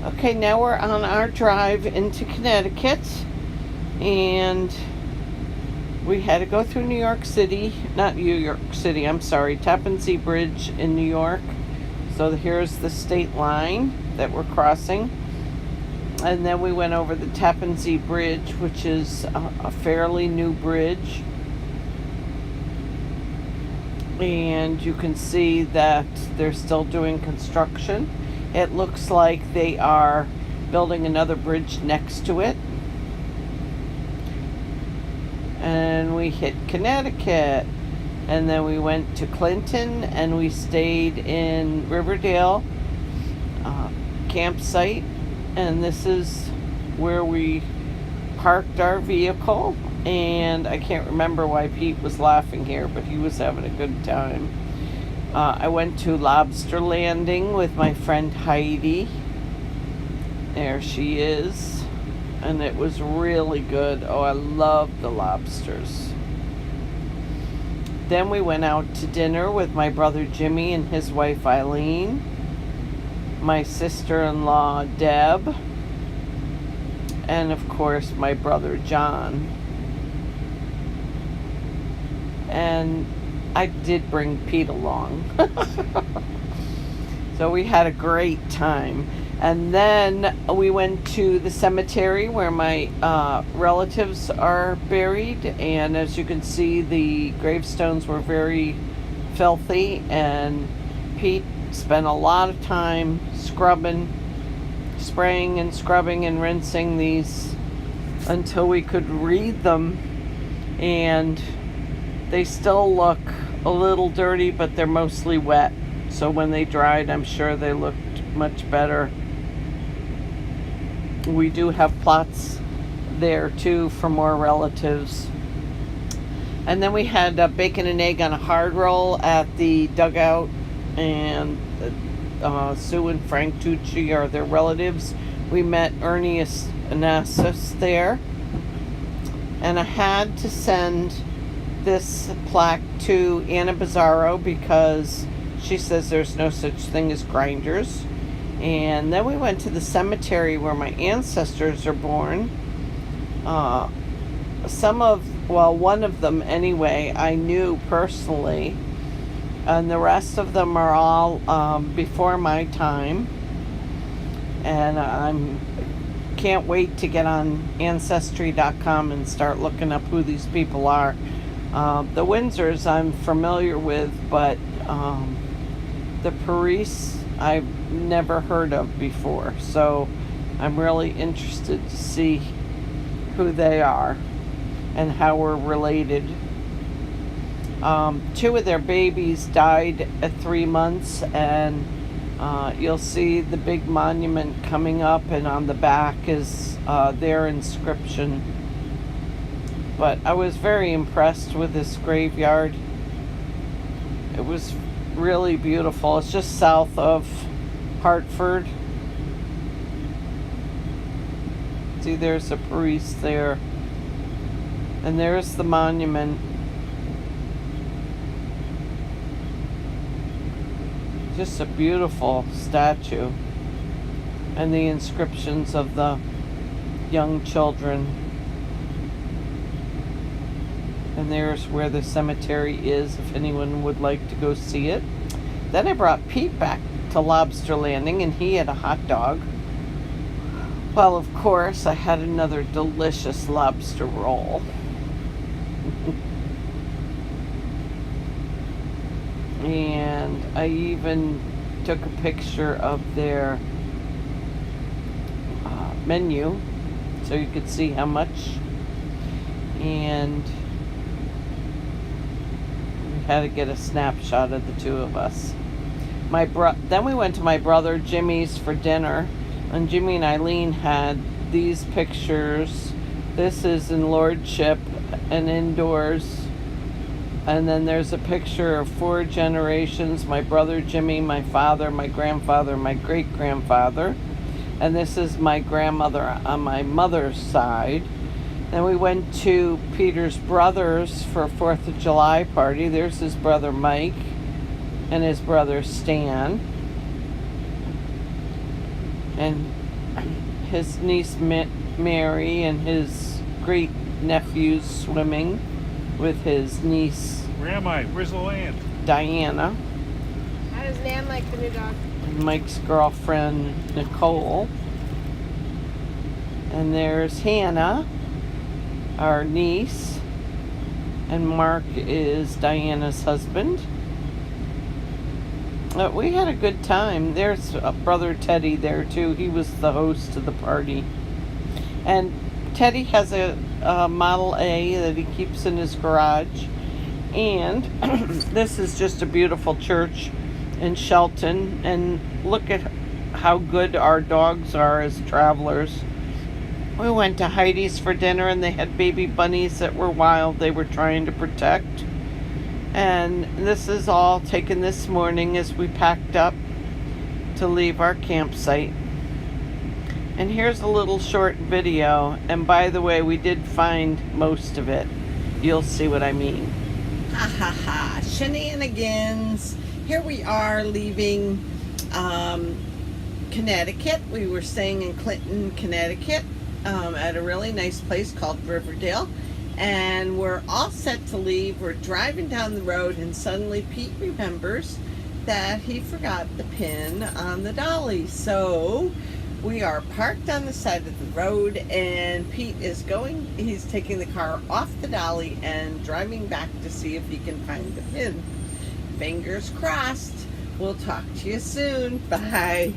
Okay, now we're on our drive into Connecticut, and we had to go through New York City, not New York City, I'm sorry, Tappan Zee Bridge in New York. So here's the state line that we're crossing. And then we went over the Tappan Zee Bridge, which is a fairly new bridge. And you can see that they're still doing construction. It looks like they are building another bridge next to it. And we hit Connecticut. And then we went to Clinton and we stayed in Riverdale campsite. And this is where we parked our vehicle. And I can't remember why Pete was laughing here, but he was having a good time. I went to Lobster Landing with my friend Heidi. There she is. And it was really good. Oh, I love the lobsters. Then we went out to dinner with my brother Jimmy and his wife Eileen, my sister-in-law Deb, and of course my brother John. And I did bring Pete along. So we had a great time. And then we went to the cemetery where my relatives are buried. And as you can see, the gravestones were very filthy. And Pete spent a lot of time spraying and scrubbing and rinsing these until we could read them. And they still look a little dirty, but they're mostly wet. So when they dried, I'm sure they looked much better. We do have plots there too for more relatives. And then we had bacon and egg on a hard roll at the dugout. And Sue and Frank Tucci are their relatives. We met Ernie Anastas there. And I had to send this plaque to Anna Bizzaro because she says there's no such thing as grinders. And then we went to the cemetery where my ancestors are born. One of them anyway, I knew personally. And the rest of them are all before my time. And I can't wait to get on Ancestry.com and start looking up who these people are. The Windsors I'm familiar with, but the Paris I've never heard of before. So I'm really interested to see who they are and how we're related. 2 of their babies died at 3 months, and you'll see the big monument coming up, and on the back is their inscription. But I was very impressed with this graveyard. It was really beautiful. It's just south of Hartford. See, there's a Paris there. And there's the monument. Just a beautiful statue. And the inscriptions of the young children. And there's where the cemetery is, if anyone would like to go see it. Then I brought Pete back to Lobster Landing, and he had a hot dog. Well, of course, I had another delicious lobster roll. And I even took a picture of their menu so you could see how much. And had to get a snapshot of the 2 of us. Then we went to my brother Jimmy's for dinner, and Jimmy and Eileen had these pictures. This is in Lordship and indoors. And then there's a picture of 4 generations: my brother Jimmy, my father, my grandfather, my great-grandfather. And this is my grandmother on my mother's side. Then we went to Peter's brother's for a 4th of July party. There's his brother Mike and his brother Stan. And his niece Mary and his great nephews swimming with his niece. Where am I? Where's the land? Diana. How does Nan like the new dog? And Mike's girlfriend Nicole. And there's Hannah, our niece. And Mark is Diana's husband. We had a good time. There's brother Teddy there too. He was the host of the party. And Teddy has a Model A that he keeps in his garage. And this is just a beautiful church in Shelton. And look at how good our dogs are as travelers. We went to Heidi's for dinner and they had baby bunnies that were wild. They were trying to protect. And this is all taken this morning as we packed up to leave our campsite. And here's a little short video. And by the way, we did find most of it. You'll see what I mean. Ha ha ha, shenanigans. Here we are leaving Connecticut. We were staying in Clinton, Connecticut at a really nice place called Riverdale. And we're all set to leave. We're driving down the road and suddenly Pete remembers that he forgot the pin on the dolly. So we are parked on the side of the road and Pete is he's taking the car off the dolly and driving back to see if he can find the pin. Fingers crossed. We'll talk to you soon. Bye.